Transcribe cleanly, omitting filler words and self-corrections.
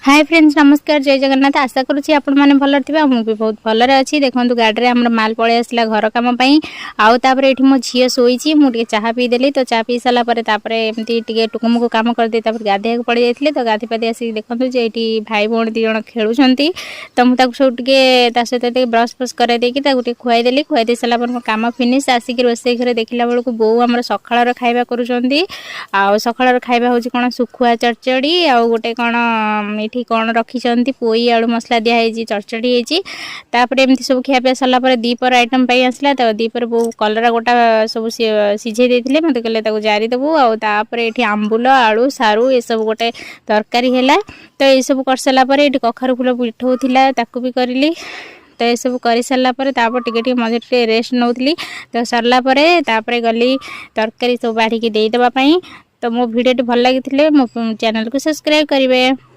Hi friends नमस्कार जय जगन्नाथ आशा करुँची आपण मैंने भल थे मुझे बहुत भलरे अच्छी देखो गाड़ी में माल पलि आसला घर कम आउ तापर ये मो झी शोची मुझे चाह पीदेली तो चाह पी सारापर एमती टुकुमुकु कम करदे गाधे पड़ जाते तो गाधे पाधे आसिक देखते जे ये भाई भौणी दी जन खेलुं तो मुझे सब सहित ब्रश फ्रश कर खुआईदेली खुआई दे सारापर मो कम फिनिश आसिक रोसे घर देखला बेलू बो आम सकाल खाଇବା करुँच सकाल खाଇବା हूँ कौन सुखुआ चरचड़ी आउ गोटे कौन ये कौन रखिंट पोई आलू मसला दिखाई चरचड़ी होती एमती सब खियापिया सारापर दीपर आइटम आसला तो दीपर बो कलरा गोटा सब सीझे देते मत कहले जारीदेबू आउे ये आंबुल आलू सारू ये सब गोटे तरकारी है तो ये सब कर सारापर ये कखारू फूल पिठो भी करली तो ये सब कर सारापर टे मजे रेस्ट नौली तो सरलापर गली तरकारी सब बाढ़ देदेवाई तो मो भिडियो भल लगी मो चैनल को सब्सक्राइब करेंगे।